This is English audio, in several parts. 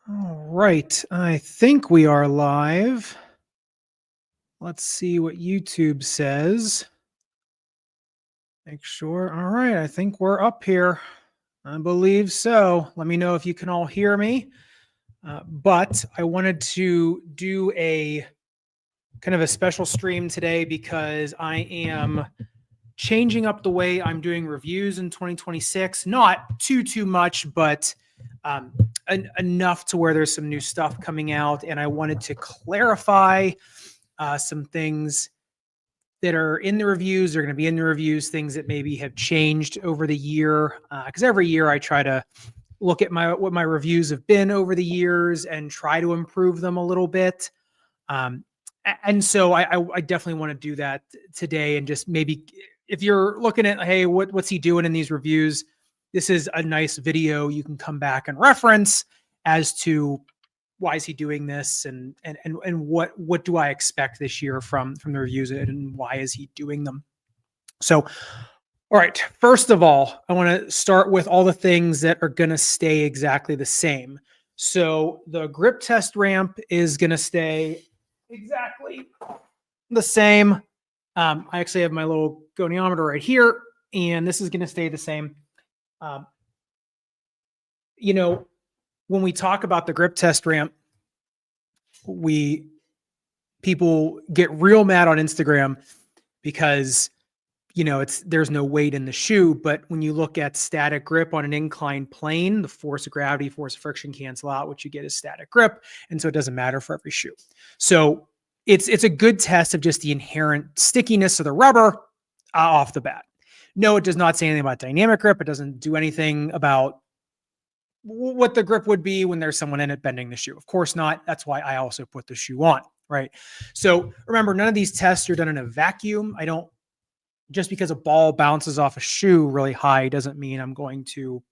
All right, I think we are live. Let's see what YouTube says. Make sure. All right, I think we're up here. I believe so. Let me know if you can all hear me. But I wanted to do a kind of a special stream today because I am changing up the way I'm doing reviews in 2026. Not too much, but um, enough to where there's some new stuff coming out, and I wanted to clarify some things that are in the reviews. They're going to be in the reviews, things that maybe have changed over the year. Because every year I try to look at what my reviews have been over the years and try to improve them a little bit. Um, and so I definitely want to do that today, and just maybe if you're looking at, hey, what's he doing in these reviews? This is a nice video you can come back and reference as to why is he doing this, and what do I expect this year from the reviews, and why is he doing them? So, all right, first of all, I want to start with all the things that are going to stay exactly the same. So the grip test ramp is going to stay exactly the same. I actually have my little goniometer right here, and this is going to stay the same. You know, when we talk about the grip test ramp, people get real mad on Instagram because there's no weight in the shoe. But when you look at static grip on an inclined plane, the force of gravity, force of friction cancel out. What you get is static grip, and so it doesn't matter for every shoe. So it's a good test of just the inherent stickiness of the rubber off the bat. No, it does not say anything about dynamic grip. It doesn't do anything about what the grip would be when there's someone in it bending the shoe. Of course not. That's why I also put the shoe on, right? So remember, none of these tests are done in a vacuum. Just because a ball bounces off a shoe really high doesn't mean I'm going to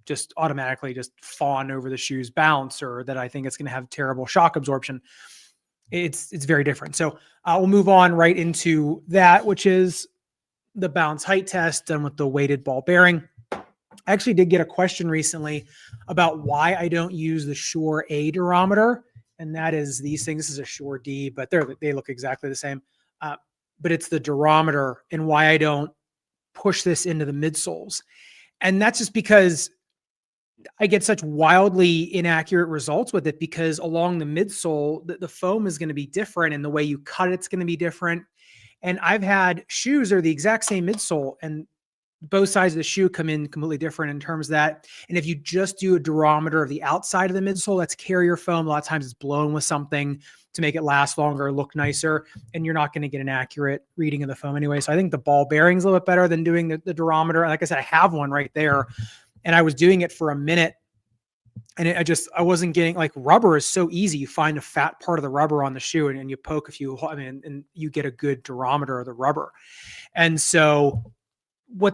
just automatically just fawn over the shoe's bounce, or that I think it's going to have terrible shock absorption. It's very different. So we'll move on right into that, which is the bounce height test done with the weighted ball bearing. I actually did get a question recently about why I don't use the Shure A durometer, and that is these things. This is a Shure D, but they look exactly the same. But it's the durometer, and why I don't push this into the midsoles. And that's just because I get such wildly inaccurate results with it, because along the midsole, the foam is going to be different, and the way you cut it's going to be different. And I've had shoes that are the exact same midsole, and both sides of the shoe come in completely different in terms of that. And if you just do a durometer of the outside of the midsole, that's carrier foam. A lot of times it's blown with something to make it last longer, look nicer, and you're not going to get an accurate reading of the foam anyway. So I think the ball bearing's a little bit better than doing the durometer. Like I said, I have one right there, and I was doing it for a minute, and I wasn't getting, like, rubber is so easy. You find a fat part of the rubber on the shoe, and you poke a few, and you get a good durometer of the rubber. And so I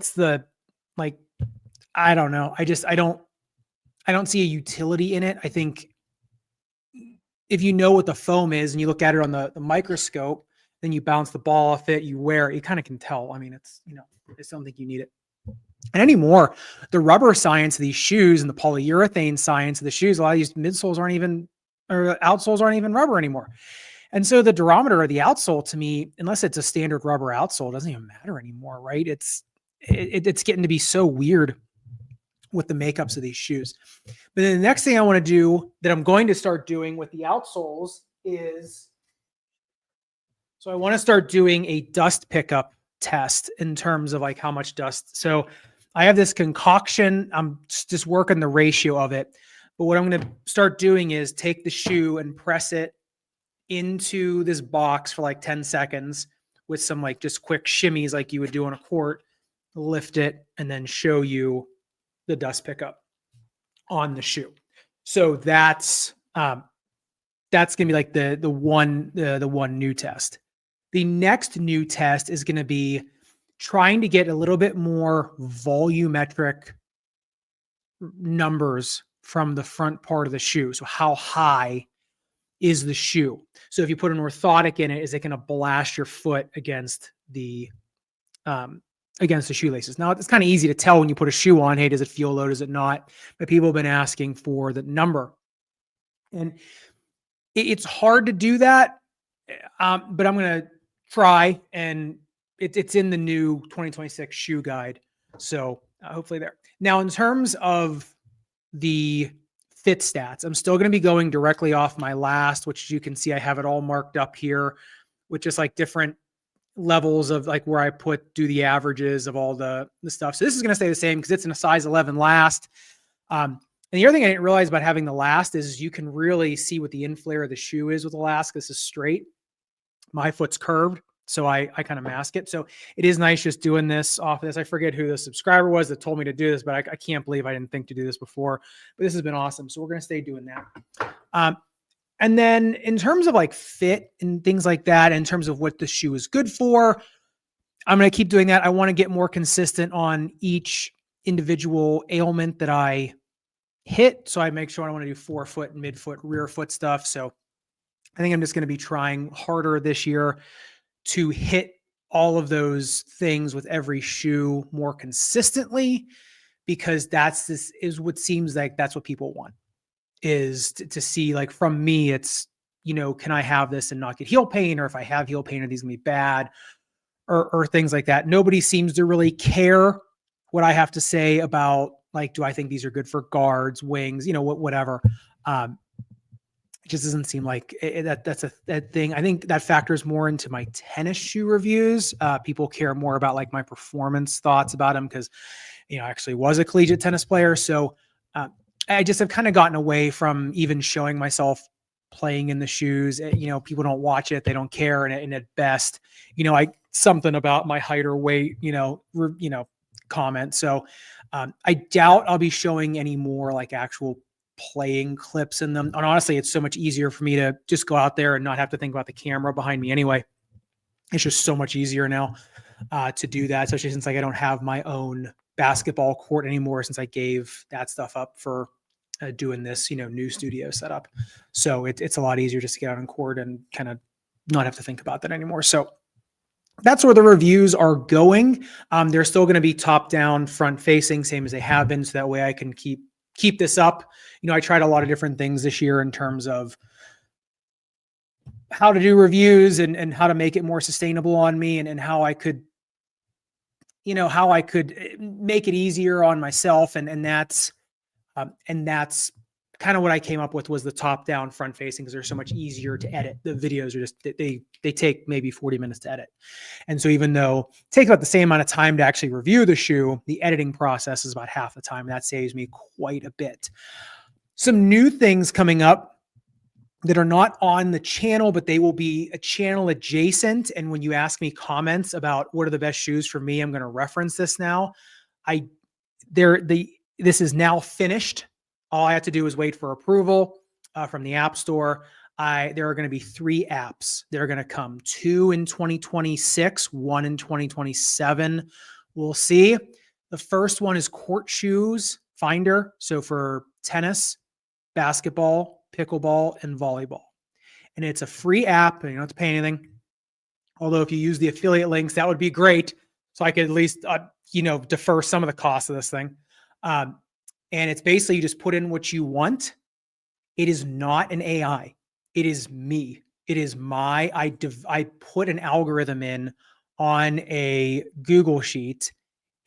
don't know. I don't see a utility in it. I think if you know what the foam is and you look at it on the microscope, then you bounce the ball off it, you wear it, you kind of can tell. I mean, I just don't think you need it. And anymore, the rubber science of these shoes and the polyurethane science of the shoes, a lot of these outsoles aren't even rubber anymore. And so the durometer or the outsole, to me, unless it's a standard rubber outsole, doesn't even matter anymore, right? It's getting to be so weird with the makeups of these shoes. But then the next thing I want to do, that I'm going to start doing with the outsoles, is I want to start doing a dust pickup test in terms of like how much dust. So I have this concoction. I'm just working the ratio of it. But what I'm going to start doing is take the shoe and press it into this box for like 10 seconds with some like just quick shimmies like you would do on a court, lift it, and then show you the dust pickup on the shoe. So that's going to be like the one new test. The next new test is going to be trying to get a little bit more volumetric numbers from the front part of the shoe. So how high is the shoe? So if you put an orthotic in it, is it going to blast your foot against the shoelaces? Now, it's kind of easy to tell when you put a shoe on. Hey, does it feel low? Does it not? But people have been asking for the number. And it's hard to do that, but I'm going to try, and it's in the new 2026 shoe guide. So hopefully there. Now, in terms of the fit stats, I'm still going to be going directly off my last, which you can see I have it all marked up here, with just like different levels of like where I do the averages of all the stuff. So this is going to stay the same because it's in a size 11 last. And the other thing I didn't realize about having the last is you can really see what the inflare of the shoe is with the last. This is straight. My foot's curved, so I kind of mask it. So it is nice just doing this off of this. I forget who the subscriber was that told me to do this, but I can't believe I didn't think to do this before. But this has been awesome. So we're going to stay doing that. And then in terms of like fit and things like that, in terms of what the shoe is good for, I'm going to keep doing that. I want to get more consistent on each individual ailment that I hit. So I make sure I want to do forefoot, midfoot, rear foot stuff. So I think I'm just going to be trying harder this year to hit all of those things with every shoe more consistently, because this is what seems like that's what people want, is to see, like, from me, it's, can I have this and not get heel pain? Or if I have heel pain, are these going to be bad? Or things like that. Nobody seems to really care what I have to say about, like, do I think these are good for guards, wings, whatever. It just doesn't seem like that's a thing. I think that factors more into my tennis shoe reviews. People care more about like my performance thoughts about them because, I actually was a collegiate tennis player. So I just have kind of gotten away from even showing myself playing in the shoes. People don't watch it. They don't care. And at best, something about my height or weight, comment. So I doubt I'll be showing any more like actual playing clips in them. And honestly, it's so much easier for me to just go out there and not have to think about the camera behind me anyway. It's just so much easier now to do that, especially since like I don't have my own basketball court anymore, since I gave that stuff up for doing this, new studio setup. So it's a lot easier just to get out on court and kind of not have to think about that anymore. So that's where the reviews are going. They're still going to be top down, front facing, same as they have been. So that way I can keep this up. I tried a lot of different things this year in terms of how to do reviews and how to make it more sustainable on me, and how I could, make it easier on myself. And that's kind of what I came up with, was the top down, front facing, because they're so much easier to edit. The videos are just, they take maybe 40 minutes to edit. And so even though it takes about the same amount of time to actually review the shoe, the editing process is about half the time. That saves me quite a bit. Some new things coming up that are not on the channel, but they will be a channel adjacent. And when you ask me comments about what are the best shoes for me, I'm going to reference this now. This is now finished. All I have to do is wait for approval from the App Store. There are going to be 3 apps. They're going to come, 2 in 2026, 1 in 2027. We'll see. The first one is Court Shoes Finder. So for tennis, basketball, pickleball, and volleyball. And it's a free app, and you don't have to pay anything. Although if you use the affiliate links, that would be great. So I could at least, defer some of the cost of this thing. And it's basically, you just put in what you want. It is not an AI. It is me. It is I put an algorithm in on a Google sheet,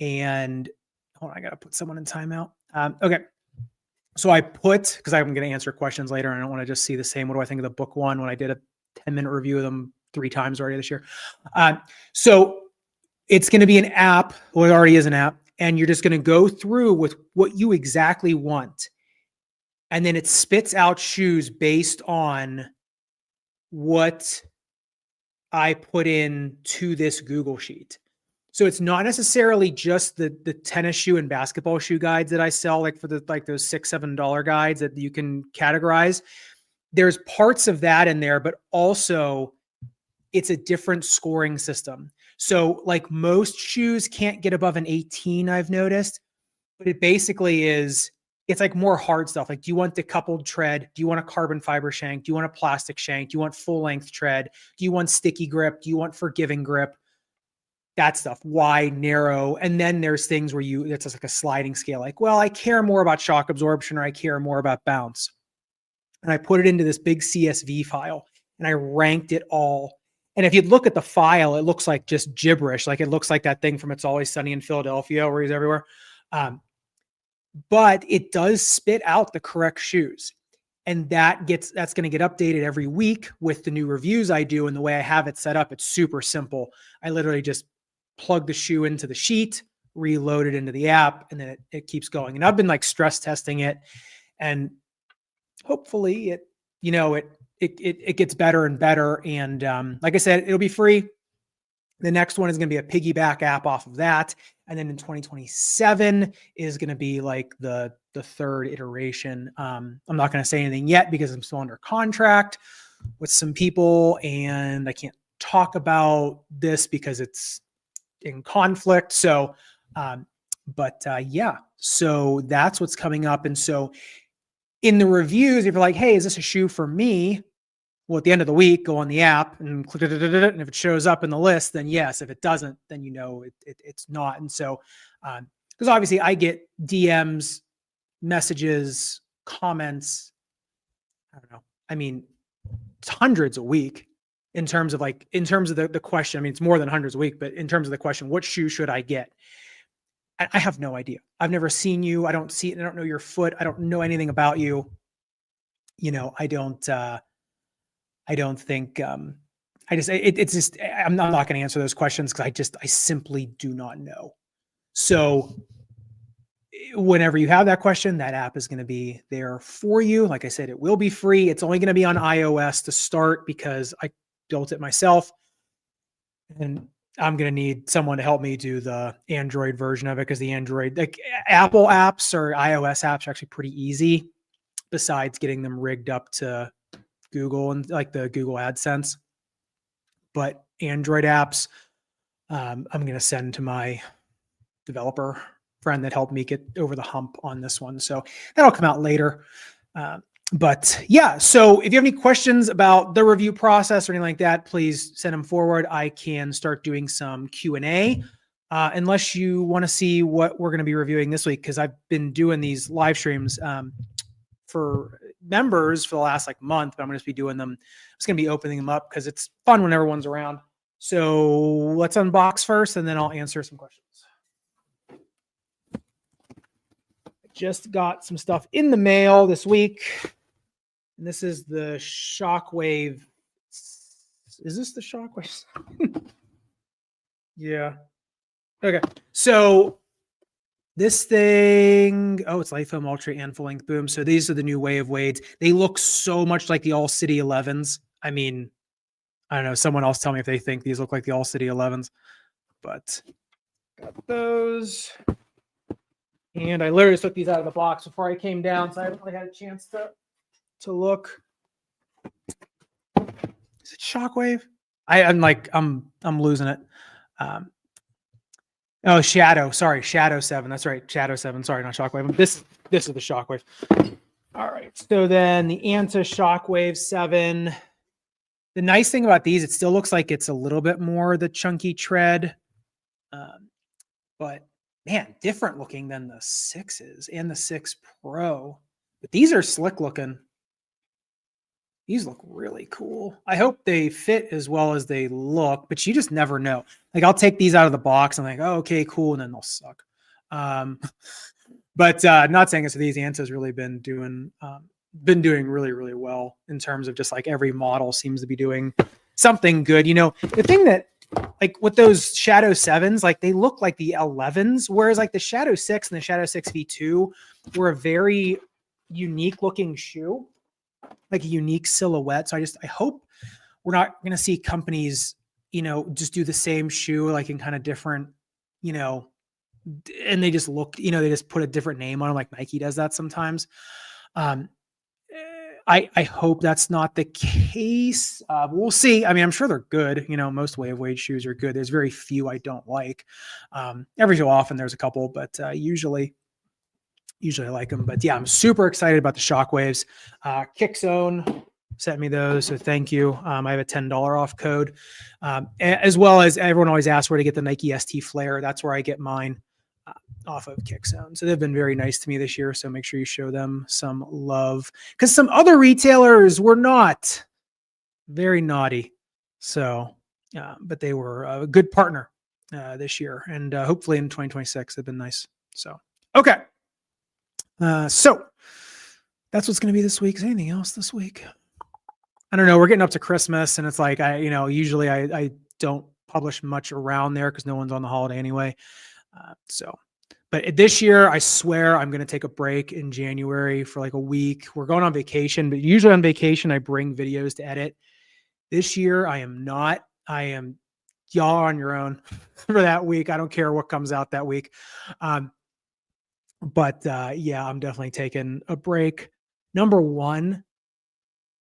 and hold on, I got to put someone in timeout. Okay. So because I'm going to answer questions later, and I don't want to just see the same. What do I think of the book one, when I did a 10-minute review of them 3 times already this year? So it's going to be an app. Well, it already is an app. And you're just going to go through with what you exactly want. And then it spits out shoes based on what I put in to this Google sheet. So it's not necessarily just the tennis shoe and basketball shoe guides that I sell, like for those $6-7 guides that you can categorize. There's parts of that in there, but also it's a different scoring system. So like most shoes can't get above an 18, I've noticed, but it basically is, it's like more hard stuff. Like, do you want decoupled tread? Do you want a carbon fiber shank? Do you want a plastic shank? Do you want full length tread? Do you want sticky grip? Do you want forgiving grip? That stuff, wide, narrow. And then there's things where it's just like a sliding scale. Like, well, I care more about shock absorption, or I care more about bounce. and I put it into this big CSV file and I ranked it all. And if you look at the file, it looks like just gibberish. Like it looks like that thing from It's Always Sunny in Philadelphia where he's everywhere. But it does spit out the correct shoes. And that's going to get updated every week with the new reviews I do. And the way I have it set up, it's super simple. I literally just plug the shoe into the sheet, reload it into the app, and then it keeps going. And I've been like stress testing it, and hopefully it gets better and better. And like I said, it'll be free. The next one is going to be a piggyback app off of that. And then in 2027 is going to be like the third iteration. I'm not going to say anything yet because I'm still under contract with some people and I can't talk about this because it's in conflict. So, yeah, so that's what's coming up. And so in the reviews, if you're like, hey, is this a shoe for me? Well, at the end of the week, go on the app and click it, and if it shows up in the list, then yes. If it doesn't, then you know it's not. And so, because obviously I get DMs, messages, comments. I don't know. I mean, it's hundreds a week in terms of the question. I mean, it's more than hundreds a week, but in terms of the question, what shoe should I get? I have no idea. I've never seen you. I don't know your foot. I don't know anything about you. I don't think, it's just, I'm not going to answer those questions because I simply do not know. So whenever you have that question, that app is going to be there for you. Like I said, it will be free. It's only going to be on iOS to start because I built it myself. And I'm going to need someone to help me do the Android version of it because the Android, like Apple apps or iOS apps are actually pretty easy besides getting them rigged up to Google and like the Google AdSense. But Android apps, I'm going to send to my developer friend that helped me get over the hump on this one. So that'll come out later. But yeah, so if you have any questions about the review process or anything like that, please send them forward. I can start doing some Q&A unless you want to see what we're going to be reviewing this week, because I've been doing these live streams for members for the last month, but I'm going to be doing them. I'm just going to be opening them up because it's fun when everyone's around. So let's unbox first and then I'll answer some questions. Just got some stuff in the mail this week. And this is the Shockwave. Is this the Shockwave? Yeah. Okay. So this thing, it's Light Foam Ultra and full length boom. So these are the new Wave Wades. They look so much like the All City 11s. I mean, I don't know. Someone else tell me if they think these look like the All City 11s. But got those. And I literally just took these out of the box before I came down, so I haven't really had a chance to look. Is it Shockwave? I'm losing it. Shadow. Sorry, Shadow 7. That's right, Shadow 7. Sorry, not Shockwave. This is the Shockwave. All right. So then the Anta Shockwave 7. The nice thing about these, it still looks like it's a little bit more the chunky tread, but man, different looking than the 6s and the 6 Pro. But these are slick looking. These look really cool. I hope they fit as well as they look, but you just never know. Like I'll take these out of the box and okay, cool. And then they'll suck. But not saying it's these. Anta's really been doing really, really well in terms of just every model seems to be doing something good. The thing that with those Shadow 7s, they look like the 11s, whereas the Shadow 6 and the Shadow 6 V2 were a very unique looking shoe, like a unique silhouette. So I hope we're not going to see companies, just do the same shoe, in kind of different, and they just look, they just put a different name on them, like Nike does that sometimes. I hope that's not the case. We'll see. I mean, I'm sure they're good. Most Wave Wade shoes are good. There's very few I don't like. Every so often there's a couple, but usually I like them. But yeah, I'm super excited about the Shockwaves. Kickzone sent me those, so thank you. I have a $10 off code, as well as everyone always asks where to get the Nike ST Flare. That's where I get mine. off of Kick Zone. So they've been very nice to me this year. So make sure you show them some love, because some other retailers were not, very naughty. So, but they were a good partner this year, and hopefully in 2026 they've been nice. So, okay. So that's what's going to be this week. Is anything else this week? I don't know. We're getting up to Christmas, and it's like usually I don't publish much around there because no one's on the holiday anyway. But this year, I swear I'm going to take a break in January for like a week. We're going on vacation, but usually on vacation, I bring videos to edit. This year, I am not. I am, y'all are on your own for that week. I don't care what comes out that week. But yeah, I'm definitely taking a break. Number one,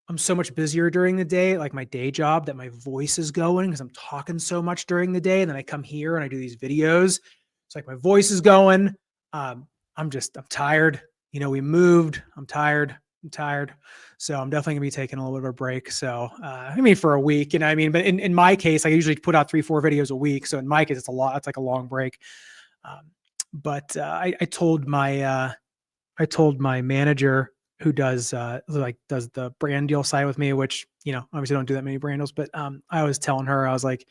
I'm so much busier during the day, like my day job, that my voice is going because I'm talking so much during the day. And then I come here and I do these videos. It's like my voice is going. I'm tired. We moved. I'm tired. So I'm definitely gonna be taking a little bit of a break. So, for a week, but in my case, I usually put out 3-4 videos a week. So in my case, it's a lot. It's like a long break. But I told my manager, who does the brand deal side with me, which, obviously don't do that many brand deals, but I was telling her, I was like,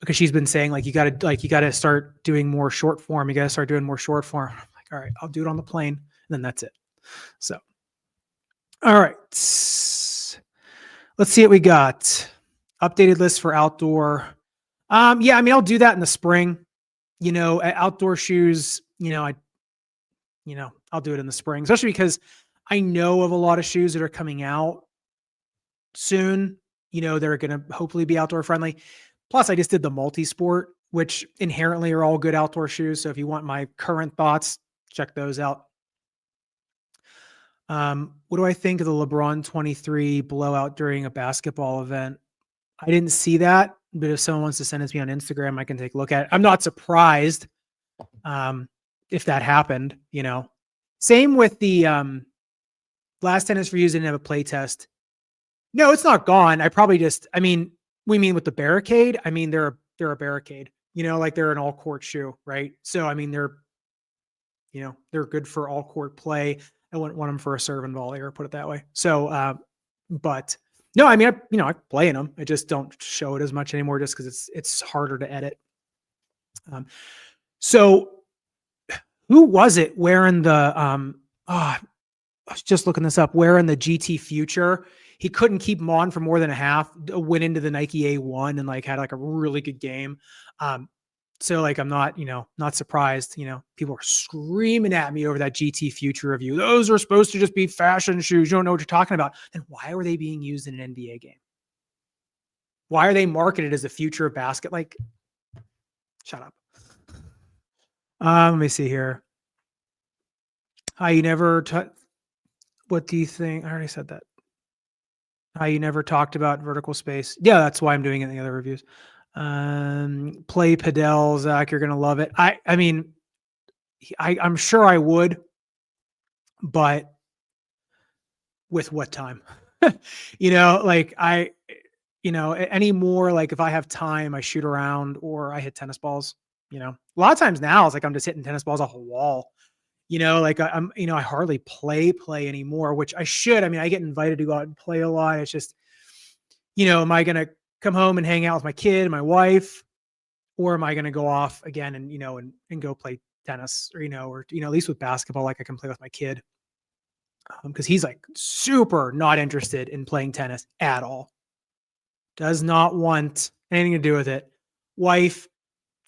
because she's been saying like, you gotta start doing more short form. You gotta start doing more short form. I'm like, all right, I'll do it on the plane, and then that's it. So, all right, let's see what we got. Updated list for outdoor. Yeah, I'll do that in the spring. Outdoor shoes, I'll do it in the spring, especially because I know of a lot of shoes that are coming out soon, they're going to hopefully be outdoor friendly. Plus, I just did the multi-sport, which inherently are all good outdoor shoes. So if you want my current thoughts, check those out. What do I think of the LeBron 23 blowout during a basketball event? I didn't see that, but if someone wants to send it to me on Instagram, I can take a look at it. I'm not surprised if that happened, Same with the Last Tennis for Use didn't have a play test. No, it's not gone. I probably just, we mean with the barricade, they're a barricade, like they're an all court shoe, right? So, they're good for all court play. I wouldn't want them for a serve and volley, or put it that way. So, but no, I play in them. I just don't show it as much anymore, just because it's harder to edit. So who was it wearing the, I was just looking this up, wearing the GT Future? He couldn't keep them on for more than a half, went into the Nike A1 and had a really good game. So I'm not surprised, people are screaming at me over that GT Future review. Those are supposed to just be fashion shoes. You don't know what you're talking about. Then why were they being used in an NBA game? Why are they marketed as the future of basket? Shut up. Let me see here. You never, what do you think? I already said that. You never talked about vertical space. Yeah, that's why I'm doing it in the other reviews. Play Padel, Zach, you're going to love it. I'm sure I would, but with what time? Anymore, if I have time, I shoot around or I hit tennis balls. A lot of times now it's I'm just hitting tennis balls off a wall. I hardly play anymore, which I should. I get invited to go out and play a lot. It's just, am I going to come home and hang out with my kid and my wife, or am I going to go off again and, and go play tennis, or at least with basketball, I can play with my kid. Because he's super not interested in playing tennis at all. Does not want anything to do with it. Wife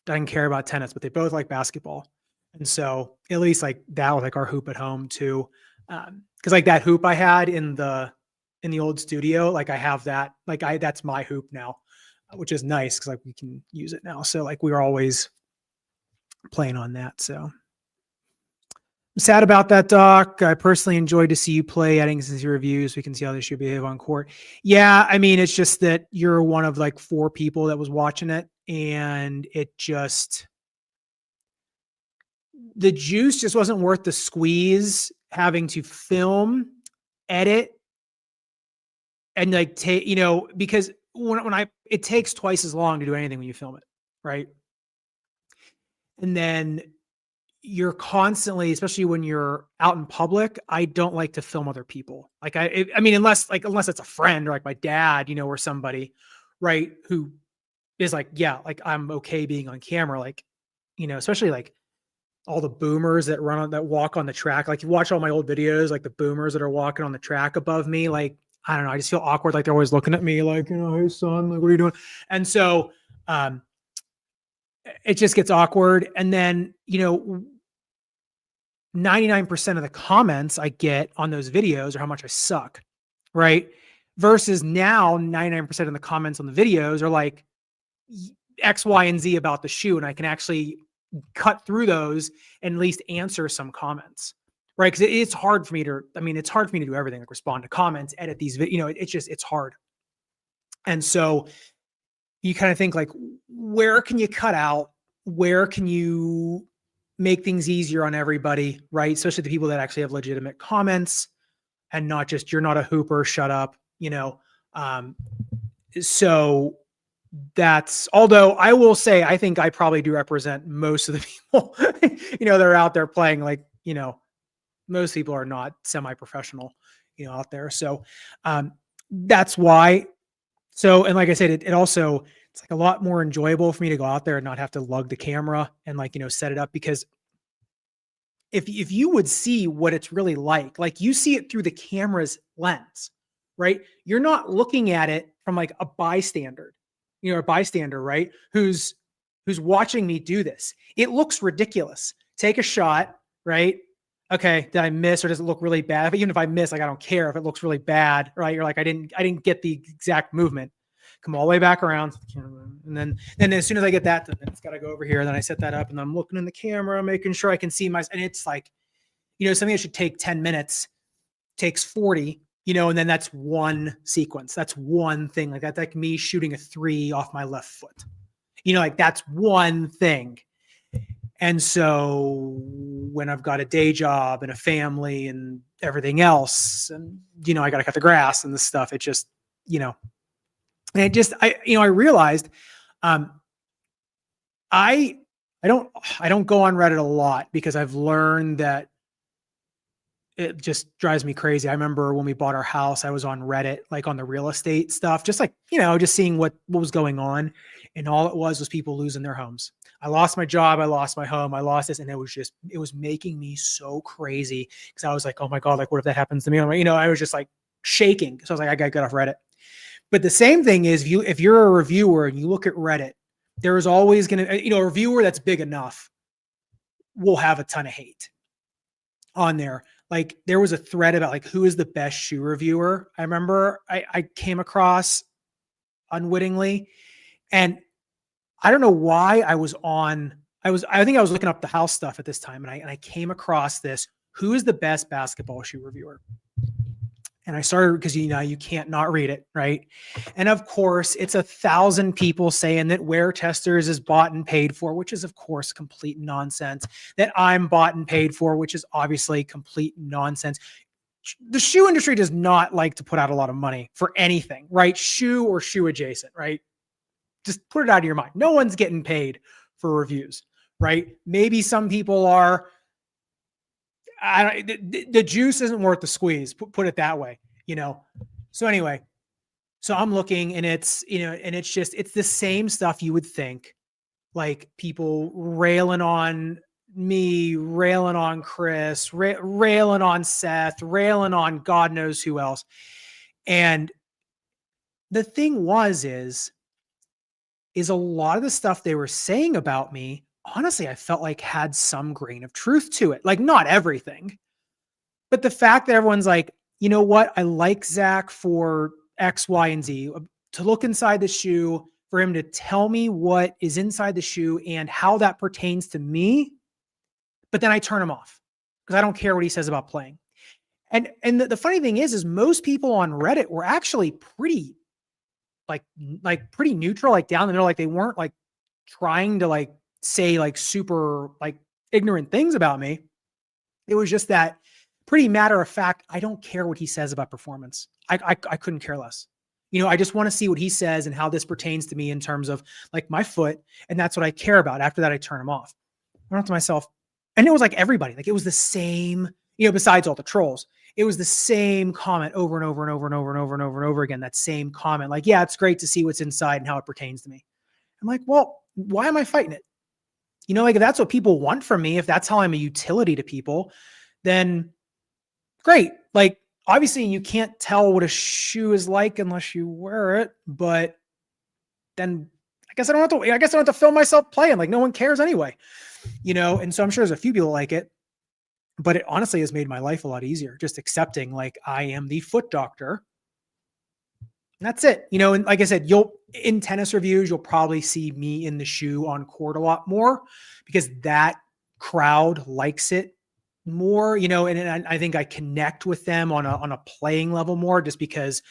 doesn't care about tennis, but they both like basketball. And so at least that with our hoop at home too. Cause that hoop I had in the old studio, I have that, that's my hoop now, which is nice. Cause we can use it now. So we're always playing on that. So I'm sad about that, Doc. I personally enjoyed to see you play, adding sincere reviews. We can see how they should behave on court. Yeah. It's just that you're one of 4 people that was watching it, and it just, the juice just wasn't worth the squeeze, having to film, edit, and take, because when it takes twice as long to do anything when you film it, right? And then you're constantly, especially when you're out in public, I don't like to film other people. Like I mean, unless it's a friend or like my dad, or somebody, right, who is like, yeah, like I'm okay being on camera, like, especially like all the boomers that walk on the track. Like you watch all my old videos, like the boomers that are walking on the track above me, like, I don't know, I just feel awkward. Like they're always looking at me like, hey son, like, what are you doing? And so, it just gets awkward. And then, 99% of the comments I get on those videos are how much I suck, right? Versus now, 99% of the comments on the videos are like X, Y, and Z about the shoe. And I can actually cut through those and at least answer some comments, right? Because it's hard for me to, it's hard for me to do everything, like respond to comments, edit these, it's hard. And so you kind of think like, where can you cut out? Where can you make things easier on everybody, right? Especially the people that actually have legitimate comments and not just, you're not a hooper, shut up, so that's, although I will say, I think I probably do represent most of the people, that are out there playing, like, most people are not semi-professional, out there. So, that's why. So, and like I said, it also, it's like a lot more enjoyable for me to go out there and not have to lug the camera and like, set it up, because if you would see what it's really like you see it through the camera's lens, right? You're not looking at it from like a bystander, right? Who's watching me do this. It looks ridiculous. Take a shot, right? Okay, did I miss, or does it look really bad? Even if I miss, like, I don't care if it looks really bad, right? You're like, I didn't get the exact movement. Come all the way back around, and then as soon as I get that, then it's got to go over here. And then I set that up, and I'm looking in the camera, making sure I can see my. And it's like, something that should take 10 minutes takes 40. And then that's one sequence. That's one thing. Like that's like me shooting a 3 off my left foot. Like that's one thing. And so when I've got a day job and a family and everything else, and I got to cut the grass and this stuff, it just, and it just, I realized, I don't go on Reddit a lot, because I've learned that it just drives me crazy. I remember when we bought our house, I was on Reddit, like on the real estate stuff, just like, just seeing what was going on. And all it was people losing their homes. I lost my job. I lost my home. I lost this. And it was making me so crazy, because I was like, oh my God, like what if that happens to me? I was just like shaking. So I was like, I got to get off Reddit. But the same thing is, if you're a reviewer and you look at Reddit, there is always going to, a reviewer that's big enough will have a ton of hate on there. Like there was a thread about like, who is the best shoe reviewer? I remember I came across unwittingly, and I don't know why I think I was looking up the house stuff at this time, and I came across this, who is the best basketball shoe reviewer? And I started, because you can't not read it, right? And of course, it's 1,000 people saying that Wear Testers is bought and paid for, which is of course complete nonsense. That I'm bought and paid for, which is obviously complete nonsense. The shoe industry does not like to put out a lot of money for anything, right? Shoe or shoe adjacent, right? Just put it out of your mind. No one's getting paid for reviews, right? Maybe some people are. The juice isn't worth the squeeze, put it that way, So anyway, so I'm looking, and it's, and it's the same stuff you would think, like people railing on me, railing on Chris, railing on Seth, railing on God knows who else. And the thing is a lot of the stuff they were saying about me, honestly, I felt like had some grain of truth to it. Like not everything, but the fact that everyone's like, you know what? I like Zach for X, Y, and Z. To look inside the shoe, for him to tell me what is inside the shoe and how that pertains to me. But then I turn him off because I don't care what he says about playing. And the funny thing is most people on Reddit were actually pretty pretty neutral, like down the middle. Like they weren't like trying to like say like super like ignorant things about me. It was just that pretty matter of fact, I don't care what he says about performance. I couldn't care less. I just want to see what he says and how this pertains to me in terms of like my foot. And that's what I care about. After that, I turn him off. I thought to myself, And it was like everybody, like it was the same, besides all the trolls, it was the same comment over and over and over and over and over and over and over again. That same comment, like, yeah, it's great to see what's inside and how it pertains to me. I'm like, well, why am I fighting it? Like if that's what people want from me, if that's how I'm a utility to people, then great. Like, obviously you can't tell what a shoe is like unless you wear it, but then I guess I don't have to film myself playing. Like no one cares anyway, And so I'm sure there's a few people like it, but it honestly has made my life a lot easier. Just accepting like I am the foot doctor. And that's it. And like I said, in tennis reviews, you'll probably see me in the shoe on court a lot more because that crowd likes it more, and I think I connect with them on a playing level more just because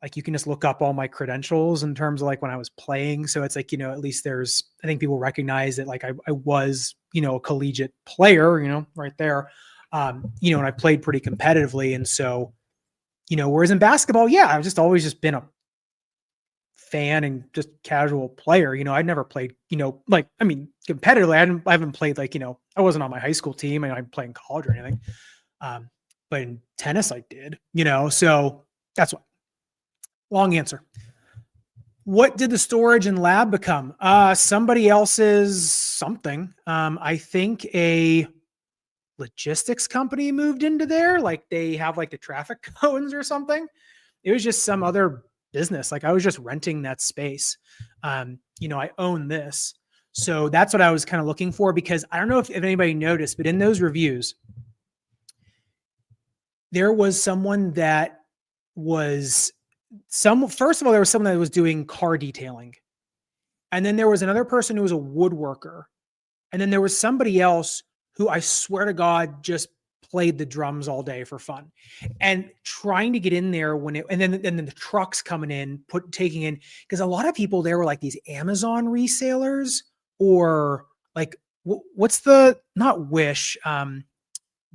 like you can just look up all my credentials in terms of like when I was playing. So it's like, at least I think people recognize that like I was, a collegiate player, right there. And I played pretty competitively. And so, whereas in basketball, yeah, I've just always just been a fan and just casual player. I'd never played, like, I mean, competitively, I haven't played like, I wasn't on my high school team and I didn't play in college or anything. But in tennis I did, so that's what. Long answer. What did the storage and lab become? Somebody else's something. I think a logistics company moved into there. Like they have like the traffic cones or something. It was just some other business. Like I was just renting that space. I own this. So that's what I was kind of looking for because I don't know if anybody noticed, but in those reviews, there was someone that was first of all, there was someone that was doing car detailing. And then there was another person who was a woodworker. And then there was somebody else who I swear to God just played the drums all day for fun. And trying to get in there and then the trucks coming in, taking in, because a lot of people there were like these Amazon resellers or like what's the not Wish,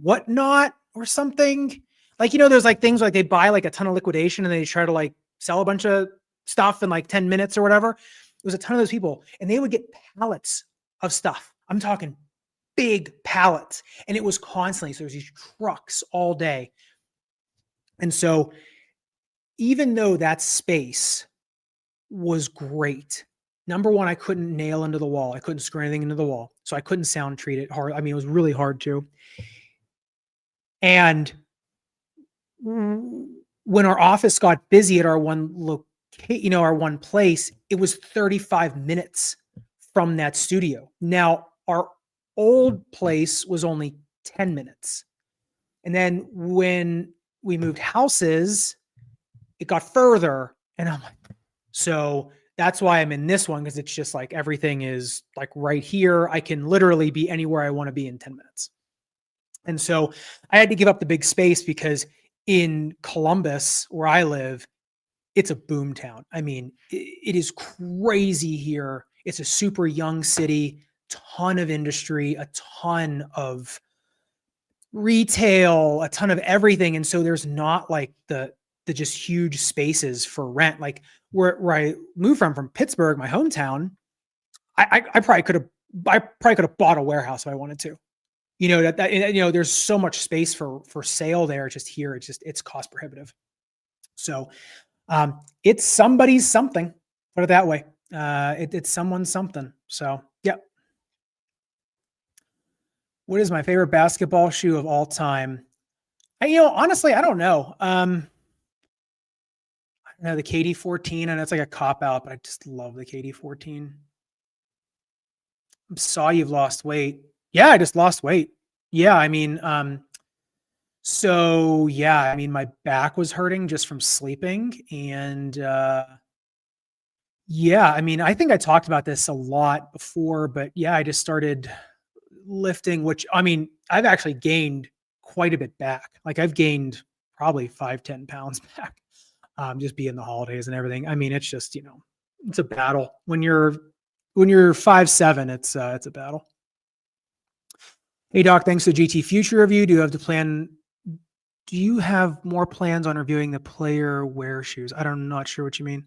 Whatnot or something. Like, there's like things like they buy like a ton of liquidation and they try to like sell a bunch of stuff in like 10 minutes or whatever. It was a ton of those people and they would get pallets of stuff. I'm talking big pallets. And it was constantly, so there's these trucks all day. And so even though that space was great, number one, I couldn't nail into the wall. I couldn't screw anything into the wall. So I couldn't sound treat it hard. I mean, it was really hard to. And when our office got busy at our one our one place, it was 35 minutes from that studio. Now, our old place was only 10 minutes. And then when we moved houses, it got further. And I'm like, so that's why I'm in this one because it's just like everything is like right here. I can literally be anywhere I want to be in 10 minutes. And so I had to give up the big space because in Columbus, where I live, it's a boom town. I mean, it is crazy here. It's a super young city, ton of industry, a ton of retail, a ton of everything. And so there's not like the just huge spaces for rent. Like where I moved from Pittsburgh, my hometown, I probably could have bought a warehouse if I wanted to. There's so much space for sale there. Just here, it's cost prohibitive. So it's somebody's something, put it that way. It's someone's something. So, yeah. What is my favorite basketball shoe of all time? Honestly, I don't know. I don't know, the KD14, and it's like a cop out, but I just love the KD14. Saw you've lost weight. Yeah, I just lost weight. Yeah, I mean, so yeah, I mean, my back was hurting just from sleeping. And yeah, I mean, I think I talked about this a lot before, but yeah, I just started lifting, which I mean, I've actually gained quite a bit back. Like I've gained probably 5-10 pounds back, just being the holidays and everything. I mean, it's just, it's a battle when you're 5'7", it's a battle. Hey Doc, thanks for the GT Future review. Do you have more plans on reviewing the player wear shoes? I'm not sure what you mean.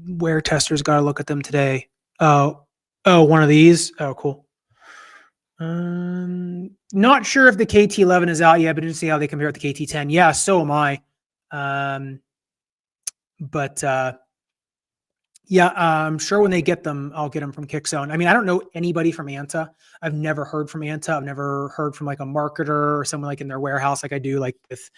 Wear testers got to look at them today. Oh, Oh, one of these. Oh, cool. Not sure if the KT11 is out yet, but didn't see how they compare with the KT10. Yeah, so am I. Um, but yeah, I'm sure when they get them, I'll get them from Kickzone. I mean, I don't know anybody from Anta. I've never heard from Anta. I've never heard from like a marketer or someone like in their warehouse, like I do, like with,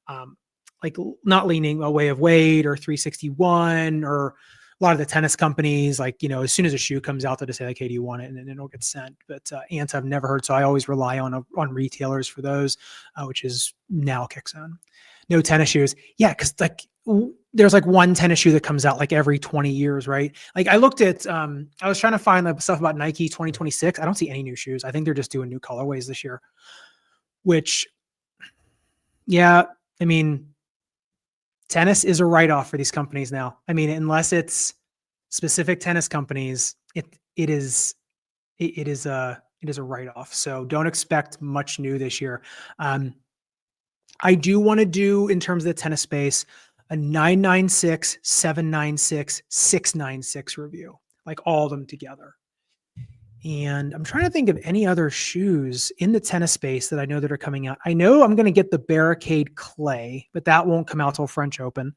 um, like not leaning a way of weight or 361 or a lot of the tennis companies. Like, you know, as soon as a shoe comes out, they'll just say like, "Hey, do you want it?" And then it'll get sent. But Anta, I've never heard, so I always rely on retailers for those, which is now Kickzone. No tennis shoes. Yeah, because like there's like one tennis shoe that comes out like every 20 years, right? Like I looked at, I was trying to find the stuff about Nike 2026. I don't see any new shoes. I think they're just doing new colorways this year, which, yeah, I mean, tennis is a write-off for these companies now. I mean, unless it's specific tennis companies, it is a write-off. So don't expect much new this year. I do want to do, in terms of the tennis space, a 996, 796, 696 review, like all of them together. And I'm trying to think of any other shoes in the tennis space that I know that are coming out. I know I'm going to get the Barricade Clay, but that won't come out till French Open.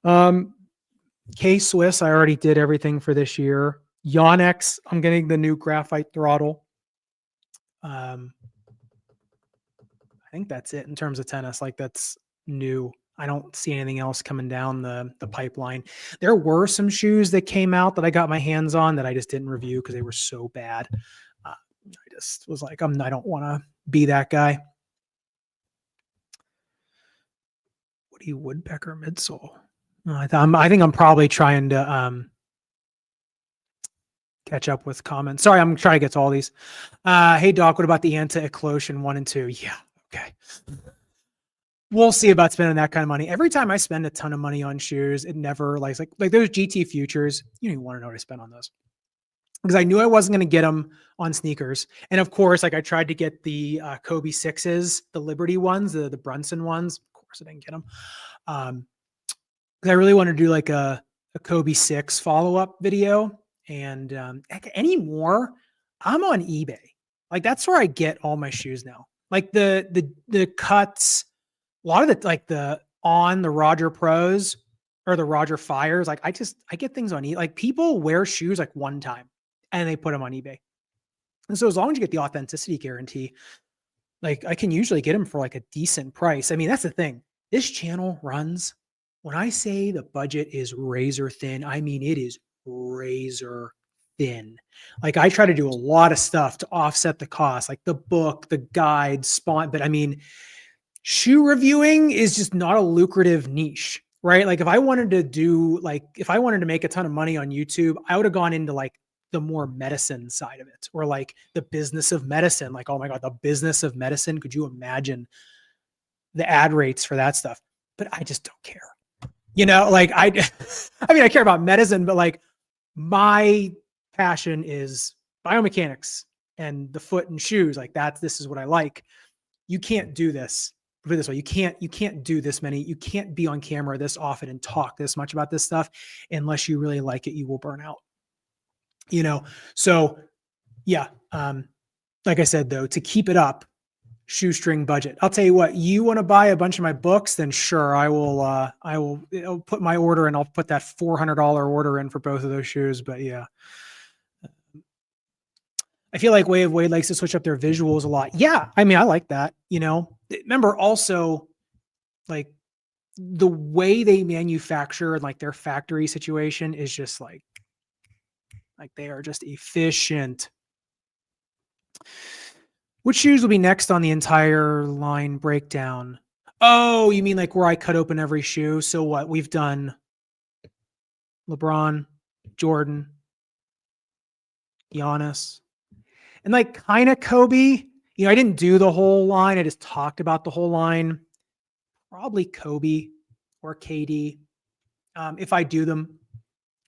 K Swiss, I already did everything for this year. Yonex, I'm getting the new graphite throttle. I think that's it in terms of tennis. Like that's new. I don't see anything else coming down the pipeline. There were some shoes that came out that I got my hands on that I just didn't review because they were so bad. I just was like, I don't want to be that guy. Woody Woodpecker midsole. I think I'm probably trying to catch up with comments. Sorry, I'm trying to get to all these. Hey Doc, what about the anti-occlusion 1 and 2? Yeah, okay. We'll see about spending that kind of money. Every time I spend a ton of money on shoes, it never like those GT futures. You don't even want to know what I spent on those because I knew I wasn't going to get them on sneakers. And of course, like I tried to get the Kobe 6s, the Liberty ones, the Brunson ones. Of course, I didn't get them. Because I really want to do like a Kobe 6 follow-up video. And anymore, I'm on eBay. Like that's where I get all my shoes now. Like the cuts, a lot of the Roger Pros or the Roger Fires. Like I get things on eBay. Like people wear shoes like one time and they put them on eBay. And so as long as you get the authenticity guarantee, like I can usually get them for like a decent price. I mean, that's the thing. This channel runs, when I say the budget is razor thin, I mean it is razor thin. Like I try to do a lot of stuff to offset the cost, like the book, the guide, spawn. But I mean, shoe reviewing is just not a lucrative niche, right? Like if I wanted to make a ton of money on YouTube, I would have gone into like the more medicine side of it, or like the business of medicine. Like, oh my God, the business of medicine. Could you imagine the ad rates for that stuff? But I just don't care. Like I mean, I care about medicine, but like my passion is biomechanics and the foot and shoes. Like this is what I like. You can't do this. Put it this way, you can't do this many. You can't be on camera this often and talk this much about this stuff unless you really like it. You will burn out. So yeah. Like I said though, to keep it up, shoestring budget. I'll tell you what, you want to buy a bunch of my books, then sure, I'll put my order and I'll put that $400 order in for both of those shoes. But yeah, I feel like Way of Wade likes to switch up their visuals a lot. Yeah. I mean, I like that, remember also like the way they manufacture and like their factory situation is just like they are just efficient. Which shoes will be next on the entire line breakdown? Oh, you mean like where I cut open every shoe? So what? We've done LeBron, Jordan, Giannis, and like kind of Kobe. I didn't do the whole line. I just talked about the whole line. Probably Kobe or KD. If I do them,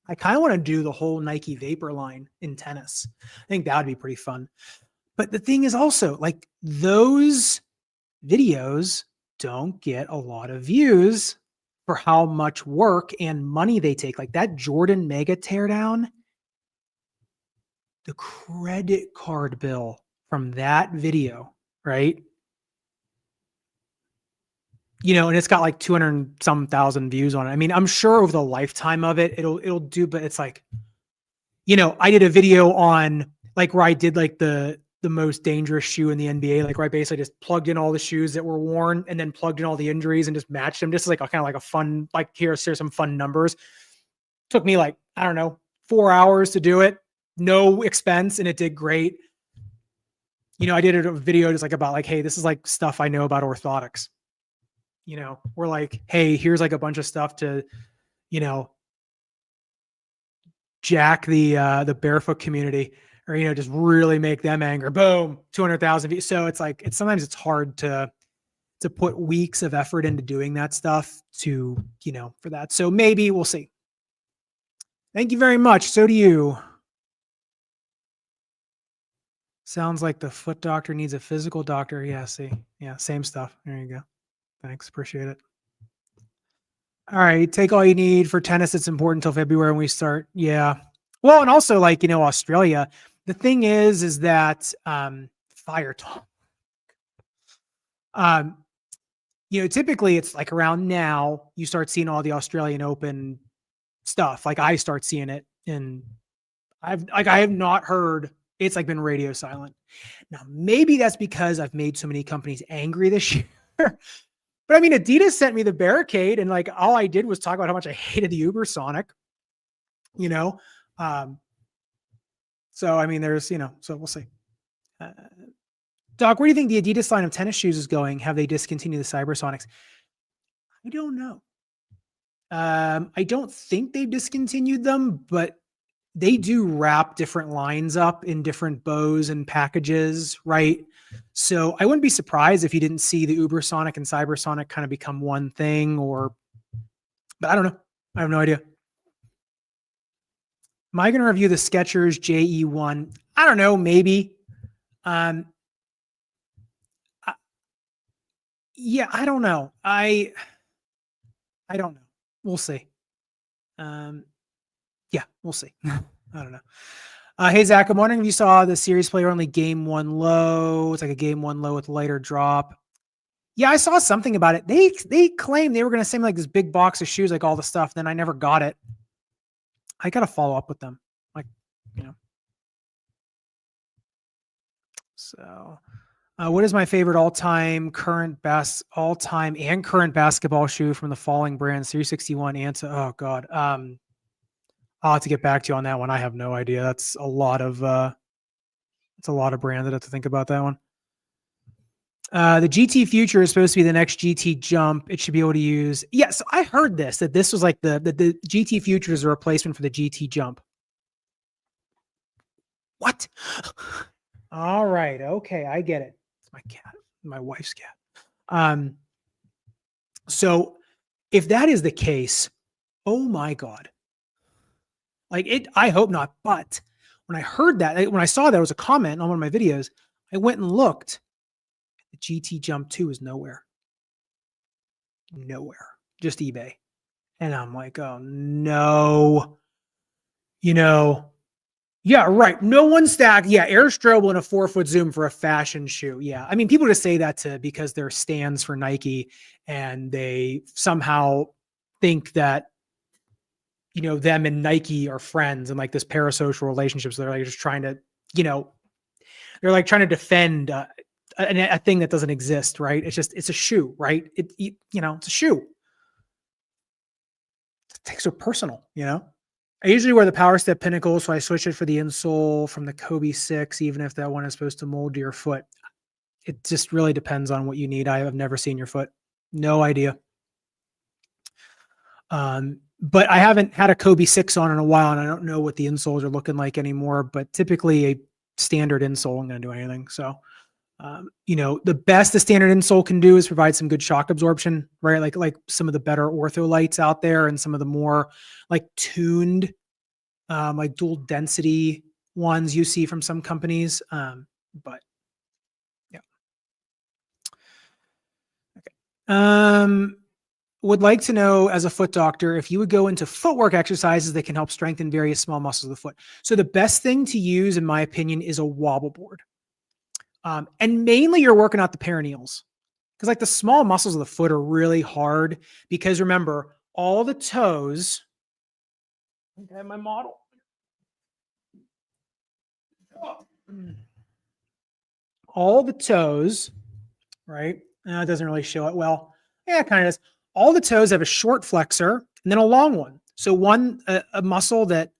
I kind of want to do the whole Nike Vapor line in tennis. I think that would be pretty fun. But the thing is also like those videos don't get a lot of views for how much work and money they take. Like that Jordan Mega teardown, the credit card bill from that video, right? And it's got like 200 and some thousand views on it. I mean, I'm sure over the lifetime of it, it'll do, but it's like, I did a video on like where I did like the most dangerous shoe in the NBA, like where I basically just plugged in all the shoes that were worn and then plugged in all the injuries and just matched them, just like a kind of like a fun, like here's some fun numbers. Took me like, I don't know, 4 hours to do it, no expense, and it did great. I did a video just like about like, hey, this is like stuff I know about orthotics. We're like, hey, here's like a bunch of stuff to, jack the barefoot community, or just really make them angry. Boom, 200,000 views. So it's like sometimes it's hard to put weeks of effort into doing that stuff to for that. So maybe we'll see. Thank you very much. So do you. Sounds like the foot doctor needs a physical doctor. Yeah, see. Yeah, same stuff. There you go. Thanks. Appreciate it. All right. Take all you need for tennis. It's important until February when we start. Yeah. Well, and also like, Australia, the thing is that fire talk. Typically it's like around now you start seeing all the Australian Open stuff. Like I start seeing it, and I have not heard. It's like been radio silent. Now maybe that's because I've made so many companies angry this year. But I mean, Adidas sent me the barricade, and like all I did was talk about how much I hated the Ubersonic. So I mean, there's so we'll see. Doc, where do you think the Adidas line of tennis shoes is going? Have they discontinued the Cybersonics? I don't know. I don't think they've discontinued them, but they do wrap different lines up in different bows and packages, right? So I wouldn't be surprised if you didn't see the Ubersonic and Cybersonic kind of become one thing, but I don't know. I have no idea. Am I going to review the Skechers JE1? I don't know, maybe. Yeah, I don't know. I don't know. We'll see. Yeah, we'll see. I don't know. Hey, Zach, I'm wondering if you saw the series player only game one low. It's like a game one low with lighter drop. Yeah, I saw something about it. They claimed they were going to send me like this big box of shoes, like all the stuff. Then I never got it. I got to follow up with them. Like, So, what is my favorite all-time and current basketball shoe from the following brands? 361 Anta. Oh God. I'll have to get back to you on that one. I have no idea. That's a lot of brands. I'd have to think about that one. The GT Future is supposed to be the next GT Jump. It should be able to use. Yeah, so I heard that this was like the GT Future is a replacement for the GT Jump. What? All right. Okay, I get it. It's my cat, my wife's cat. So if that is the case, oh my God. Like I hope not. But when I heard that, when I saw that was a comment on one of my videos, I went and looked. The GT Jump 2 is nowhere. Nowhere. Just eBay. And I'm like, oh no. Yeah, right. No one stacked. Yeah, Air Strobel and a 4-foot Zoom for a fashion shoe. Yeah. I mean, people just say that because they're stands for Nike, and they somehow think that them and Nike are friends and like this parasocial relationship. So they're like just trying to, they're like trying to defend a thing that doesn't exist, right? It's a shoe, right? It's a shoe. It takes so personal, I usually wear the Power Step Pinnacle, so I switch it for the insole from the Kobe 6, even if that one is supposed to mold to your foot. It just really depends on what you need. I have never seen your foot. No idea. But I haven't had a Kobe 6 on in a while, and I don't know what the insoles are looking like anymore, but typically a standard insole isn't going to do anything. So, the best the standard insole can do is provide some good shock absorption, right? Like some of the better ortholites out there and some of the more like tuned, like dual density ones you see from some companies. But yeah. Okay. would like to know, as a foot doctor, if you would go into footwork exercises that can help strengthen various small muscles of the foot. So the best thing to use, in my opinion, is a wobble board. And mainly you're working out the perineals, because like the small muscles of the foot are really hard, because remember, all the toes, I have my model. All the toes, right? It doesn't really show it well. Yeah, it kind of does. All the toes have a short flexor and then a long one. So one, a muscle that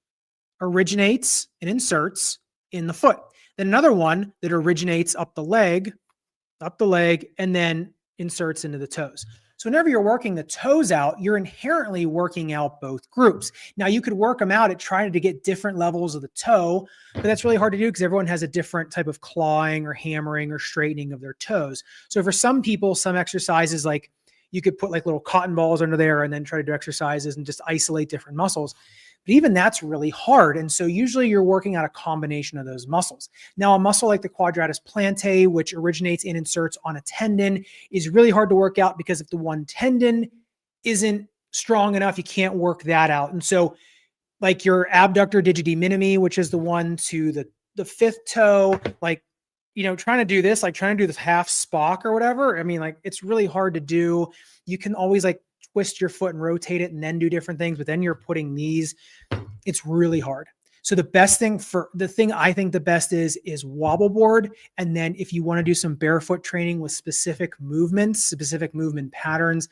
originates and inserts in the foot. Then another one that originates up the leg, and then inserts into the toes. So whenever you're working the toes out, you're inherently working out both groups. Now you could work them out at trying to get different levels of the toe, but that's really hard to do because everyone has a different type of clawing or hammering or straightening of their toes. So for some people, some exercises, like you could put like little cotton balls under there and then try to do exercises and just isolate different muscles. But even that's really hard. And so usually you're working out a combination of those muscles. Now, a muscle like the quadratus plantae, which originates and inserts on a tendon, is really hard to work out because if the one tendon isn't strong enough, you can't work that out. And so like your abductor digiti minimi, which is the one to the fifth toe, like, trying to do this, like trying to do this half Spock or whatever. I mean, like, it's really hard to do. You can always like twist your foot and rotate it and then do different things, but then you're putting these, it's really hard. So the thing I think the best is wobble board. And then if you want to do some barefoot training with specific movements, specific movement patterns,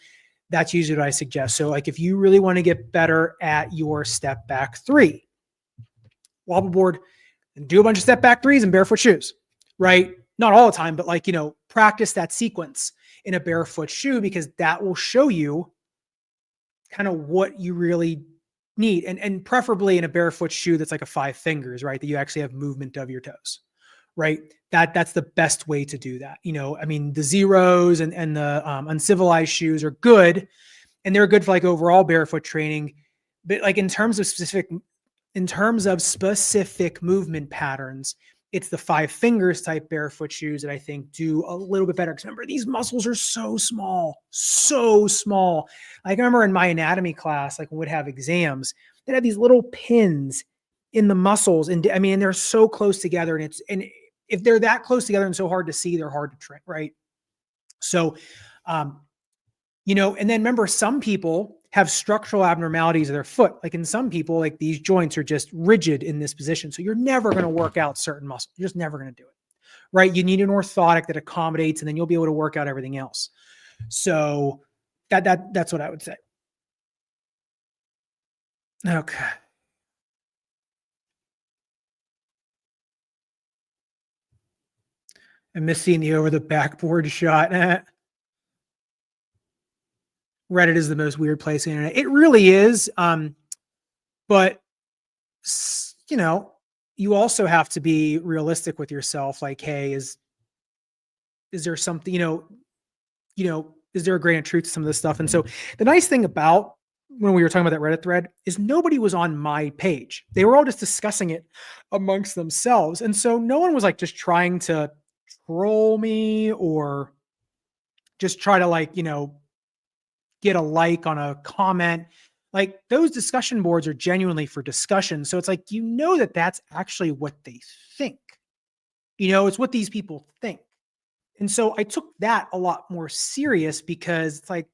that's usually what I suggest. So like if you really want to get better at your step back three, wobble board and do a bunch of step back threes in barefoot shoes, right? Not all the time, but like, practice that sequence in a barefoot shoe, because that will show you kind of what you really need. And preferably in a barefoot shoe that's like a 5 fingers, right? That you actually have movement of your toes, right? That's the best way to do that. I mean, the zeros and the uncivilized shoes are good, and they're good for like overall barefoot training. But like in terms of specific movement patterns, it's the 5 fingers type barefoot shoes that I think do a little bit better. Because remember, these muscles are so small, so small. Like I remember in my anatomy class, like when we'd have exams, they'd have these little pins in the muscles. And I mean, they're so close together, and if they're that close together and so hard to see, they're hard to train, right? So, and then remember, some people have structural abnormalities of their foot. Like in some people, like these joints are just rigid in this position. So you're never going to work out certain muscles. You're just never going to do it, right? You need an orthotic that accommodates, and then you'll be able to work out everything else. So that's what I would say. Okay. I miss seeing the over the backboard shot. Reddit is the most weird place on the internet. It really is. But you also have to be realistic with yourself. Like, hey, is there something, is there a grain of truth to some of this stuff? And so the nice thing about when we were talking about that Reddit thread is nobody was on my page. They were all just discussing it amongst themselves. And so no one was like just trying to troll me or just try to like, get a like on a comment. Like those discussion boards are genuinely for discussion. So it's like, that that's actually what they think. It's what these people think. And so I took that a lot more serious, because it's like,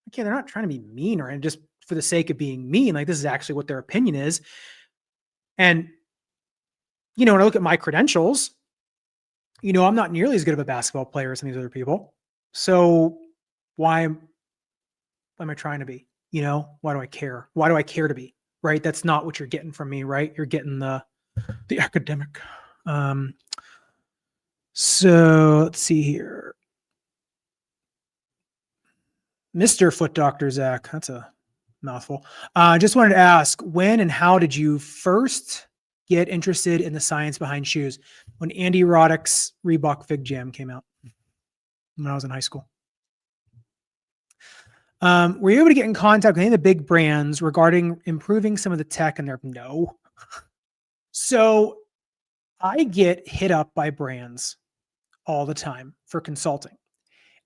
okay, they're not trying to be mean or just for the sake of being mean. Like this is actually what their opinion is. And, when I look at my credentials, I'm not nearly as good of a basketball player as some of these other people. So why am I trying to be? Why do I care? Why do I care to be? Right? That's not what you're getting from me, right? You're getting the academic. So let's see here. Mr. Foot Doctor Zach, that's a mouthful. I just wanted to ask, when and how did you first get interested in the science behind shoes? When Andy Roddick's Reebok Fig Jam came out when I was in high school. Were you able to get in contact with any of the big brands regarding improving some of the tech in there? No. So I get hit up by brands all the time for consulting,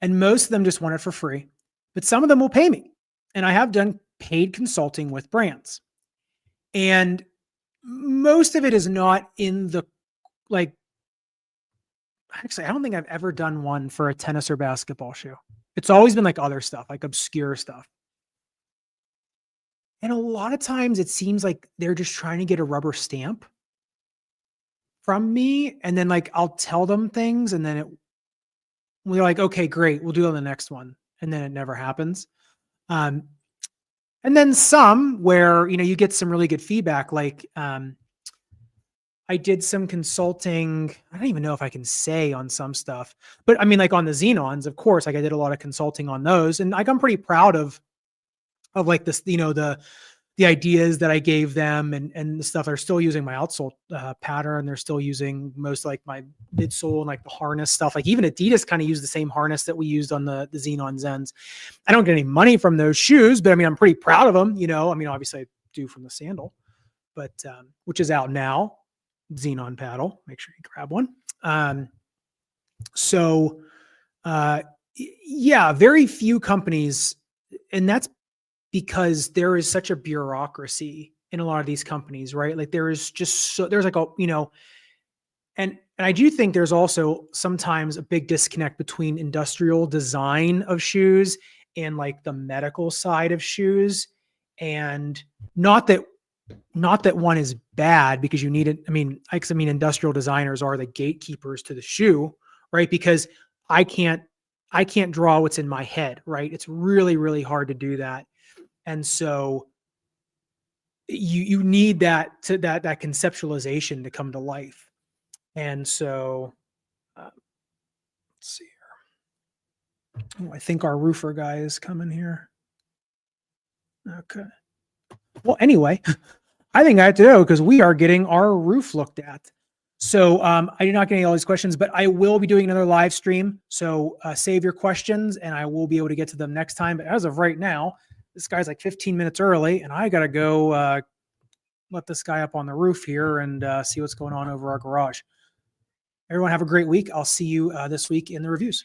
and most of them just want it for free, but some of them will pay me. and I have done paid consulting with brands. And most of it is not in the, like, actually, I don't think I've ever done one for a tennis or basketball shoe. It's always been like other stuff, like obscure stuff. And a lot of times it seems like they're just trying to get a rubber stamp from me. And then like I'll tell them things and then we're like, okay, great, we'll do it on the next one. And then it never happens. Um, and then some where, you get some really good feedback. Like I did some consulting. I don't even know if I can say on some stuff, but I mean, like on the Xenons, of course, like I did a lot of consulting on those. And like, I'm pretty proud of like this, the ideas that I gave them and the stuff. They're still using my outsole pattern. They're still using most like my midsole and like the harness stuff. Like even Adidas kind of used the same harness that we used on the Xenon Zens. I don't get any money from those shoes, but I mean, I'm pretty proud of them. I mean, obviously I do from the sandal, but which is out now. Xenon paddle. Make sure you grab one. So yeah, very few companies, and that's because there is such a bureaucracy in a lot of these companies, right? Like there is just there's like and I do think there's also sometimes a big disconnect between industrial design of shoes and like the medical side of shoes. And not that one is bad because you need it. I mean, industrial designers are the gatekeepers to the shoe, right? Because I can't draw what's in my head, right? It's really, really hard to do that. And so you need that conceptualization to come to life. And so let's see here. I think our roofer guy is coming here. Okay. Well, anyway, I think I have to go because we are getting our roof looked at. So I did not get any of all these questions, but I will be doing another live stream. So save your questions and I will be able to get to them next time. But as of right now, this guy's like 15 minutes early and I got to go let this guy up on the roof here and see what's going on over our garage. Everyone have a great week. I'll see you this week in the reviews.